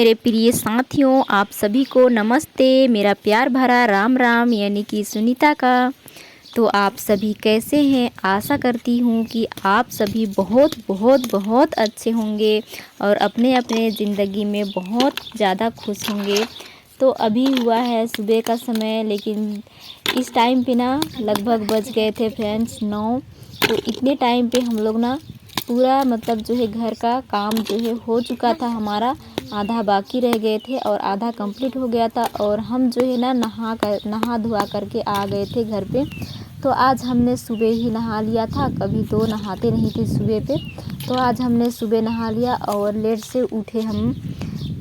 मेरे प्रिय साथियों, आप सभी को नमस्ते। मेरा प्यार भरा राम राम, यानी कि सुनीता का। तो आप सभी कैसे हैं? आशा करती हूँ कि आप सभी बहुत बहुत बहुत अच्छे होंगे और अपने अपने ज़िंदगी में बहुत ज़्यादा खुश होंगे। तो अभी हुआ है सुबह का समय, लेकिन इस टाइम पे ना लगभग बज गए थे फ्रेंड्स 9। तो इतने टाइम पे हम लोग ना पूरा मतलब जो है घर का काम जो है हो चुका था हमारा। आधा बाकी रह गए थे और आधा कंप्लीट हो गया था। और हम जो है ना नहा धुआ करके आ गए थे घर पे। तो आज हमने सुबह ही नहा लिया था, कभी तो नहाते नहीं थे सुबह पे। तो आज हमने सुबह नहा लिया और लेट से उठे हम।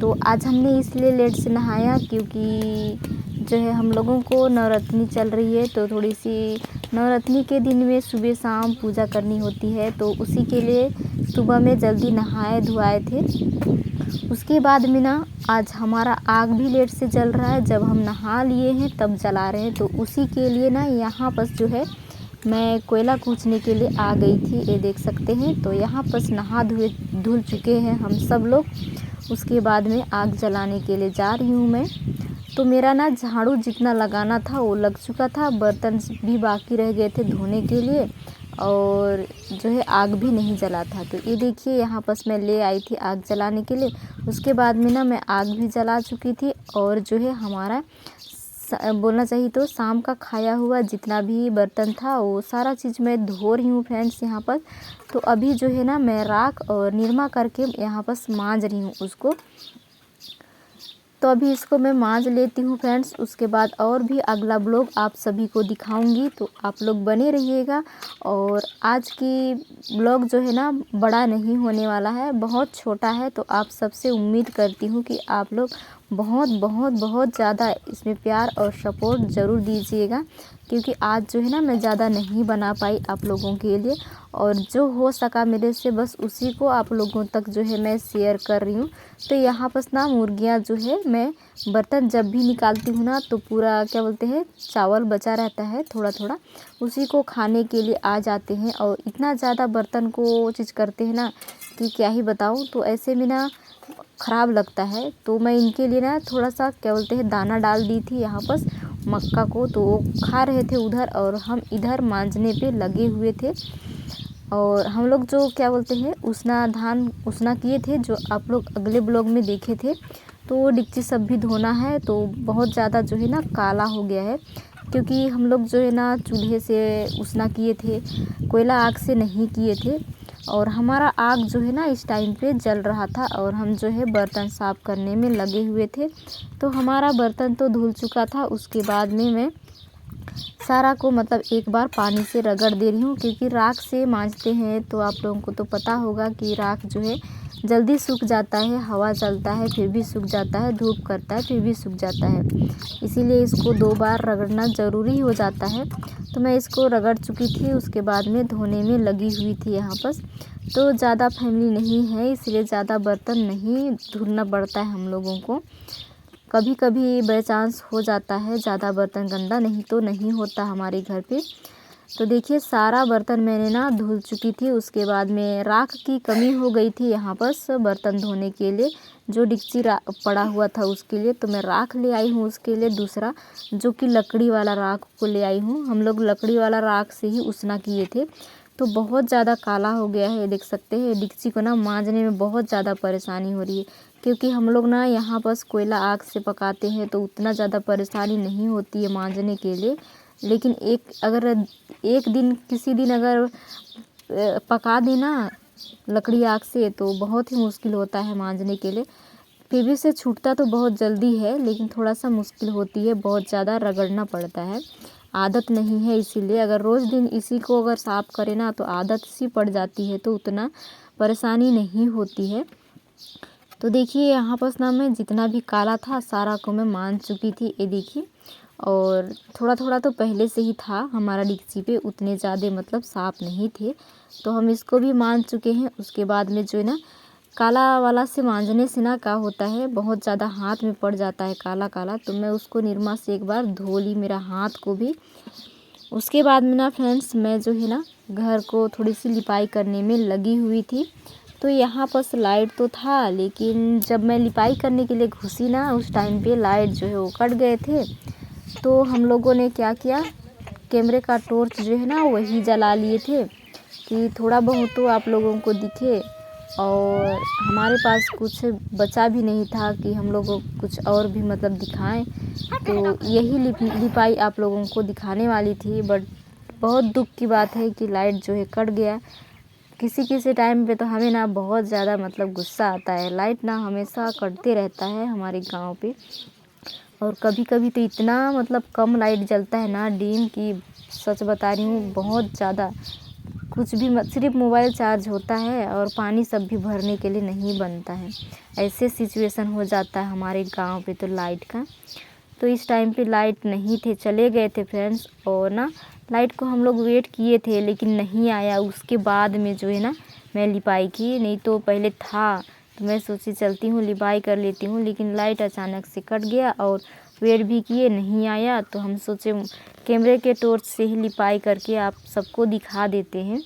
तो आज हमने इसलिए लेट से नहाया क्योंकि जो है हम लोगों को नवरात्रि चल रही है, तो थोड़ी सी नवरात्रि के दिन में सुबह शाम पूजा करनी होती है। तो उसी के लिए सुबह में जल्दी नहाए धुआए थे। उसके बाद में ना आज हमारा आग भी लेट से जल रहा है, जब हम नहा लिए हैं तब जला रहे हैं। तो उसी के लिए ना यहाँ पर जो है मैं कोयला कूचने के लिए आ गई थी, ये देख सकते हैं। तो यहाँ पर नहा धुल चुके हैं हम सब लोग। उसके बाद में आग जलाने के लिए जा रही हूँ मैं। तो मेरा ना झाड़ू जितना लगाना था वो लग चुका था, बर्तन भी बाकी रह गए थे धोने के लिए, और जो है आग भी नहीं जला था। तो ये देखिए यहाँ पर मैं ले आई थी आग जलाने के लिए। उसके बाद में ना मैं आग भी जला चुकी थी, और जो है हमारा बोलना चाहिए तो शाम का खाया हुआ जितना भी बर्तन था वो सारा चीज़ मैं धो रही हूँ फ्रेंड्स यहाँ पर। तो अभी जो है ना मैं राख और निरमा करके यहाँ पर मांज रही हूँ उसको। तो अभी इसको मैं मांज लेती हूँ फ्रेंड्स। उसके बाद और भी अगला ब्लॉग आप सभी को दिखाऊंगी, तो आप लोग बने रहिएगा। और आज की ब्लॉग जो है ना बड़ा नहीं होने वाला है, बहुत छोटा है। तो आप सबसे उम्मीद करती हूँ कि आप लोग बहुत बहुत बहुत ज़्यादा इसमें प्यार और सपोर्ट ज़रूर दीजिएगा, क्योंकि आज जो है ना मैं ज़्यादा नहीं बना पाई आप लोगों के लिए, और जो हो सका मेरे से बस उसी को आप लोगों तक जो है मैं शेयर कर रही हूँ। तो यहाँ पर ना मुर्गियाँ जो है मैं बर्तन जब भी निकालती हूँ ना तो पूरा क्या बोलते हैं चावल बचा रहता है थोड़ा थोड़ा, उसी को खाने के लिए आ जाते हैं। और इतना ज़्यादा बर्तन को चीज़ करते हैं ना कि क्या ही बताऊँ। तो ऐसे में ना ख़राब लगता है। तो मैं इनके लिए ना थोड़ा सा क्या बोलते हैं दाना डाल दी थी यहाँ पर मक्का को। तो वो खा रहे थे उधर, और हम इधर मांजने पे लगे हुए थे। और हम लोग जो क्या बोलते हैं उसना धान उसना किए थे, जो आप लोग अगले ब्लॉग में देखे थे। तो वो डिक्ची सब भी धोना है। तो बहुत ज़्यादा जो है ना काला हो गया है, क्योंकि हम लोग जो है ना चूल्हे से उसना किए थे, कोयला आग से नहीं किए थे। और हमारा आग जो है ना इस टाइम पे जल रहा था, और हम जो है बर्तन साफ़ करने में लगे हुए थे। तो हमारा बर्तन तो धुल चुका था। उसके बाद में मैं सारा को मतलब एक बार पानी से रगड़ दे रही हूँ, क्योंकि राख से मांजते हैं तो आप लोगों को तो पता होगा कि राख जो है जल्दी सूख जाता है। हवा चलता है फिर भी सूख जाता है, धूप करता है फिर भी सूख जाता है। इसीलिए इसको 2 बार रगड़ना ज़रूरी हो जाता है। तो मैं इसको रगड़ चुकी थी, उसके बाद में धोने में लगी हुई थी यहाँ पर। तो ज़्यादा फैमिली नहीं है, इसलिए ज़्यादा बर्तन नहीं धुलना पड़ता है हम लोगों को। कभी कभी बाय चांस हो जाता है ज़्यादा बर्तन गंदा, नहीं तो नहीं होता हमारे घर पे। तो देखिए सारा बर्तन मैंने ना धुल चुकी थी। उसके बाद में राख की कमी हो गई थी यहाँ पर बर्तन धोने के लिए, जो डिक्ची पड़ा हुआ था उसके लिए। तो मैं राख ले आई हूँ उसके लिए दूसरा, जो कि लकड़ी वाला राख को ले आई हूँ। हम लोग लकड़ी वाला राख से ही उसना किए थे। तो बहुत ज़्यादा काला हो गया है, देख सकते हैं। डिक्ची को ना मांजने में बहुत ज़्यादा परेशानी हो रही है, क्योंकि हम लोग ना यहाँ पर कोयला आग से पकाते हैं, तो उतना ज़्यादा परेशानी नहीं होती है मांजने के लिए। लेकिन एक दिन किसी दिन अगर पका देना लकड़ी आग से तो बहुत ही मुश्किल होता है मांजने के लिए। फिर भी से छूटता तो बहुत जल्दी है, लेकिन थोड़ा सा मुश्किल होती है, बहुत ज़्यादा रगड़ना पड़ता है। आदत नहीं है, इसीलिए अगर रोज़ दिन इसी को अगर साफ़ करें ना तो आदत सी पड़ जाती है, तो उतना परेशानी नहीं होती है। तो देखिए यहाँ पर ना मैं जितना भी काला था सारा को मैं मान चुकी थी, ये देखिए। और थोड़ा थोड़ा तो पहले से ही था हमारा डिक्ची पे, उतने ज़्यादा मतलब साफ़ नहीं थे। तो हम इसको भी मान चुके हैं। उसके बाद में जो है ना काला वाला से मांजने से ना क्या होता है बहुत ज़्यादा हाथ में पड़ जाता है काला काला। तो मैं उसको निरमा से एक बार धो ली मेरा हाथ को भी। उसके बाद में ना फ्रेंड्स मैं जो है ना घर को थोड़ी सी लिपाई करने में लगी हुई थी। तो यहाँ पर लाइट तो था, लेकिन जब मैं लिपाई करने के लिए घुसी ना, उस टाइम पे लाइट जो है वो कट गए थे। तो हम लोगों ने क्या किया, कैमरे का टॉर्च जो है ना वही जला लिए थे कि थोड़ा बहुत तो आप लोगों को दिखे। और हमारे पास कुछ बचा भी नहीं था कि हम लोग को कुछ और भी मतलब दिखाएं। तो यही लिपाई आप लोगों को दिखाने वाली थी, बट बहुत दुख की बात है कि लाइट जो है कट गया। किसी किसी टाइम पे तो हमें ना बहुत ज़्यादा मतलब गुस्सा आता है। लाइट ना हमेशा कटते रहता है हमारे गांव पे, और कभी कभी तो इतना मतलब कम लाइट जलता है ना डिम की, सच बता रही हूँ बहुत ज़्यादा। कुछ भी सिर्फ मोबाइल चार्ज होता है और पानी सब भी भरने के लिए नहीं बनता है। ऐसे सिचुएशन हो जाता है हमारे गांव पे तो लाइट का। तो इस टाइम पे लाइट नहीं थे, चले गए थे फ्रेंड्स। और ना लाइट को हम लोग वेट किए थे लेकिन नहीं आया। उसके बाद में जो है ना मैं लिपाई की, नहीं तो पहले था तो मैं सोची चलती हूँ लिपाई कर लेती हूँ, लेकिन लाइट अचानक से कट गया और वेट भी किए नहीं आया। तो हम सोचे कैमरे के टॉर्च से ही लिपाई करके आप सबको दिखा देते हैं।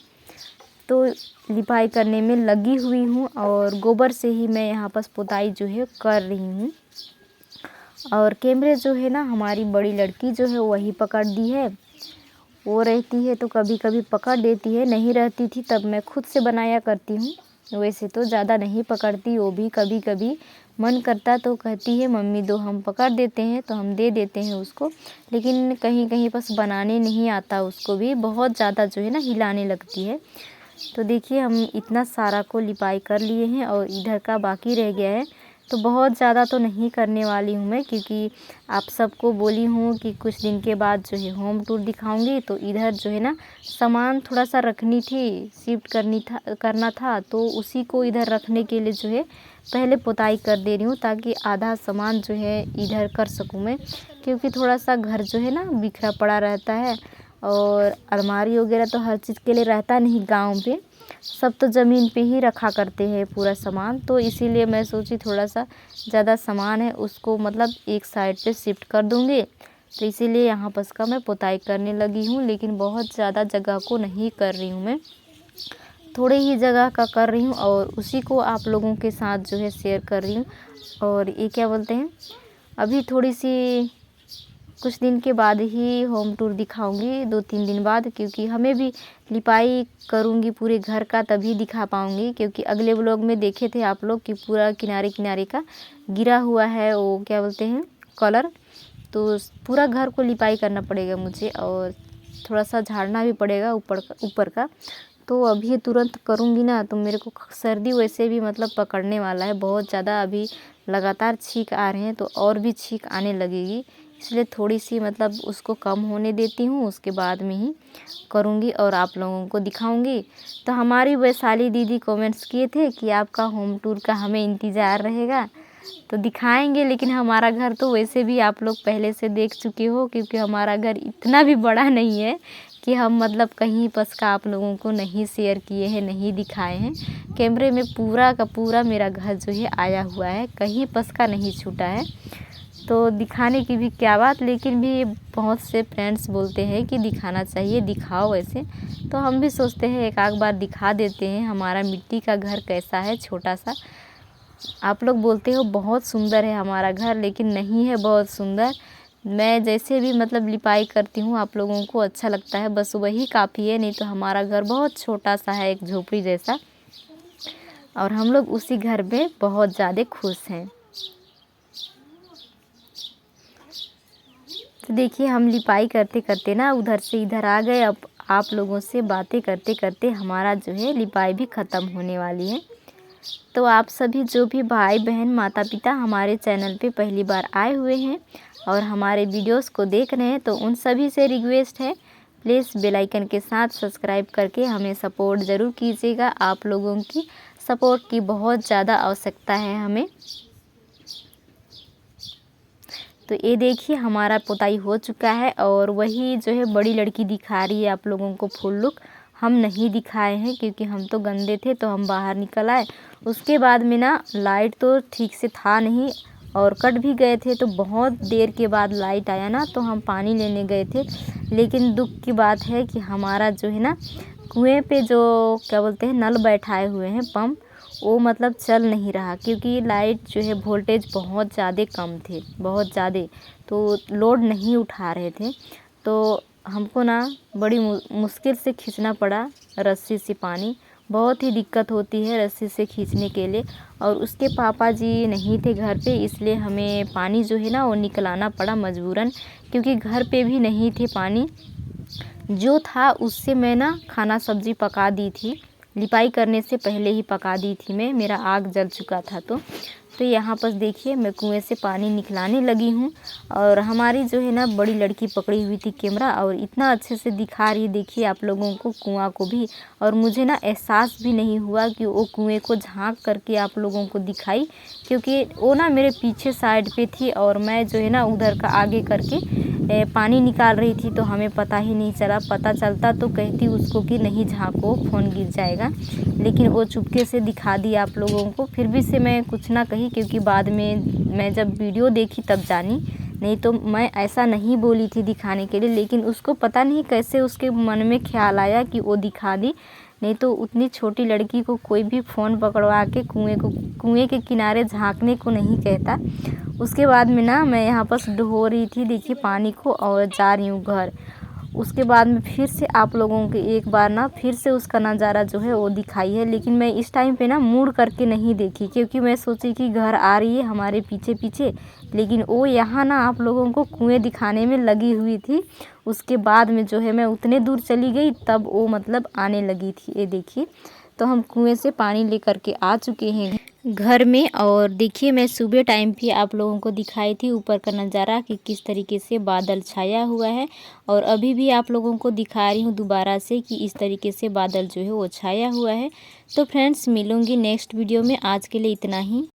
तो लिपाई करने में लगी हुई हूँ और गोबर से ही मैं यहाँ पर पुताई जो है कर रही हूँ। और कैमरे जो है ना हमारी बड़ी लड़की जो है वही पकड़ दी है। वो रहती है तो कभी कभी पकड़ देती है, नहीं रहती थी तब मैं खुद से बनाया करती हूँ। वैसे तो ज़्यादा नहीं पकड़ती, वो भी कभी कभी मन करता तो कहती है मम्मी दो, हम पकड़ देते हैं तो हम दे देते हैं उसको। लेकिन कहीं कहीं बस बनाने नहीं आता उसको भी, बहुत ज़्यादा जो है ना हिलाने लगती है। तो देखिए हम इतना सारा को लिपाई कर लिए हैं और इधर का बाकी रह गया है। तो बहुत ज़्यादा तो नहीं करने वाली हूँ मैं, क्योंकि आप सबको बोली हूँ कि कुछ दिन के बाद जो है होम टूर दिखाऊंगी। तो इधर जो है ना सामान थोड़ा सा रखनी थी, शिफ्ट करना था, तो उसी को इधर रखने के लिए जो है पहले पुताई कर दे रही हूँ, ताकि आधा सामान जो है इधर कर सकूँ मैं। क्योंकि थोड़ा सा घर जो है ना बिखरा पड़ा रहता है, और अलमारी वगैरह तो हर चीज़ के लिए रहता नहीं गाँव पे, सब तो ज़मीन पे ही रखा करते हैं पूरा सामान। तो इसीलिए मैं सोची थोड़ा सा ज़्यादा सामान है उसको मतलब एक साइड पे शिफ्ट कर दूँगी। तो इसीलिए यहाँ पर का मैं पुताई करने लगी हूँ, लेकिन बहुत ज़्यादा जगह को नहीं कर रही हूँ मैं, थोड़े ही जगह का कर रही हूँ और उसी को आप लोगों के साथ जो है शेयर कर रही हूँ। और ये क्या बोलते हैं, अभी थोड़ी सी कुछ दिन के बाद ही होम टूर दिखाऊंगी, 2-3 दिन बाद, क्योंकि हमें भी लिपाई करूंगी पूरे घर का तभी दिखा पाऊंगी। क्योंकि अगले व्लॉग में देखे थे आप लोग कि पूरा किनारे किनारे का गिरा हुआ है, वो क्या बोलते हैं कलर, तो पूरा घर को लिपाई करना पड़ेगा मुझे और थोड़ा सा झाड़ना भी पड़ेगा ऊपर का। तो अभी तुरंत करूँगी ना तो मेरे को सर्दी वैसे भी मतलब पकड़ने वाला है बहुत ज़्यादा। अभी लगातार छींक आ रहे हैं तो और भी छींक आने लगेगी, इसलिए थोड़ी सी मतलब उसको कम होने देती हूँ, उसके बाद में ही करूँगी और आप लोगों को दिखाऊँगी। तो हमारी वैशाली दीदी कमेंट्स किए थे कि आपका होम टूर का हमें इंतज़ार रहेगा, तो दिखाएंगे। लेकिन हमारा घर तो वैसे भी आप लोग पहले से देख चुके हो, क्योंकि हमारा घर इतना भी बड़ा नहीं है कि हम मतलब कहीं पस का आप लोगों को नहीं शेयर किए हैं, नहीं दिखाए हैं। कैमरे में पूरा का पूरा मेरा घर जो है आया हुआ है, कहीं पस का नहीं छूटा है। तो दिखाने की भी क्या बात, लेकिन भी बहुत से फ्रेंड्स बोलते हैं कि दिखाना चाहिए, दिखाओ ऐसे। तो हम भी सोचते हैं एक आध बार दिखा देते हैं हमारा मिट्टी का घर कैसा है, छोटा सा। आप लोग बोलते हो बहुत सुंदर है हमारा घर, लेकिन नहीं है बहुत सुंदर। मैं जैसे भी मतलब लिपाई करती हूँ आप लोगों को अच्छा लगता है, बस वही काफ़ी है, नहीं तो हमारा घर बहुत छोटा सा है, एक झोपड़ी जैसा, और हम लोग उसी घर में बहुत ज़्यादा खुश हैं। तो देखिए हम लिपाई करते करते ना उधर से इधर आ गए। अब आप लोगों से बातें करते करते हमारा जो है लिपाई भी ख़त्म होने वाली है। तो आप सभी जो भी भाई बहन माता पिता हमारे चैनल पे पहली बार आए हुए हैं और हमारे वीडियोस को देख रहे हैं, तो उन सभी से रिक्वेस्ट है प्लीज़ बेल आइकन के साथ सब्सक्राइब करके हमें सपोर्ट ज़रूर कीजिएगा। आप लोगों की सपोर्ट की बहुत ज़्यादा आवश्यकता है हमें। तो ये देखिए हमारा पुताई हो चुका है, और वही जो है बड़ी लड़की दिखा रही है आप लोगों को फुल लुक। हम नहीं दिखाए हैं क्योंकि हम तो गंदे थे तो हम बाहर निकल आए। उसके बाद में ना लाइट तो ठीक से था नहीं और कट भी गए थे, तो बहुत देर के बाद लाइट आया ना, तो हम पानी लेने गए थे। लेकिन दुख की बात है कि हमारा जो है ना कुएं पे जो क्या बोलते हैं नल बैठाए हुए हैं पंप, वो मतलब चल नहीं रहा, क्योंकि लाइट जो है वोल्टेज बहुत ज़्यादा कम थे, बहुत ज़्यादा, तो लोड नहीं उठा रहे थे। तो हमको ना बड़ी मुश्किल से खींचना पड़ा रस्सी से पानी। बहुत ही दिक्कत होती है रस्सी से खींचने के लिए। और उसके पापा जी नहीं थे घर पे, इसलिए हमें पानी जो है ना वो निकलाना पड़ा मजबूरन, क्योंकि घर पे भी नहीं थे पानी। जो था उससे मैं ना खाना सब्जी पका दी थी, लिपाई करने से पहले ही पका दी थी मैं, मेरा आग जल चुका था। तो यहाँ पर देखिए मैं कुएं से पानी निकलाने लगी हूँ। और हमारी जो है ना बड़ी लड़की पकड़ी हुई थी कैमरा, और इतना अच्छे से दिखा रही, देखिए आप लोगों को कुआं को भी। और मुझे ना एहसास भी नहीं हुआ कि वो कुएं को झांक करके आप लोगों को दिखाई, क्योंकि वो ना मेरे पीछे साइड पे थी और मैं जो है ना उधर का आगे करके पानी निकाल रही थी। तो हमें पता ही नहीं चला, पता चलता तो कहती उसको कि नहीं झाँको फ़ोन गिर जाएगा, लेकिन वो चुपके से दिखा दी आप लोगों को। फिर भी से मैं कुछ ना कही, क्योंकि बाद में मैं जब वीडियो देखी तब जानी, नहीं तो मैं ऐसा नहीं बोली थी दिखाने के लिए। लेकिन उसको पता नहीं कैसे उसके मन में ख्याल आया कि वो दिखा दी, नहीं तो उतनी छोटी लड़की को कोई भी फ़ोन पकड़वा के कुएं के किनारे झाँकने को नहीं कहता। उसके बाद में ना मैं यहाँ पर धो रही थी, देखिए पानी को, और जा रही हूँ घर। उसके बाद में फिर से आप लोगों के एक बार ना फिर से उसका नज़ारा जो है वो दिखाई है। लेकिन मैं इस टाइम पे ना मुड़ करके नहीं देखी, क्योंकि मैं सोची कि घर आ रही है हमारे पीछे पीछे, लेकिन वो यहाँ ना आप लोगों को कुएं दिखाने में लगी हुई थी। उसके बाद में जो है मैं उतने दूर चली गई, तब वो मतलब आने लगी थी। ये देखिए, तो हम कुएं से पानी लेकर के आ चुके हैं घर में। और देखिए मैं सुबह टाइम भी आप लोगों को दिखाई थी ऊपर का नज़ारा कि किस तरीके से बादल छाया हुआ है। और अभी भी आप लोगों को दिखा रही हूँ दोबारा से कि इस तरीके से बादल जो है वो छाया हुआ है। तो फ्रेंड्स मिलूँगी नेक्स्ट वीडियो में, आज के लिए इतना ही।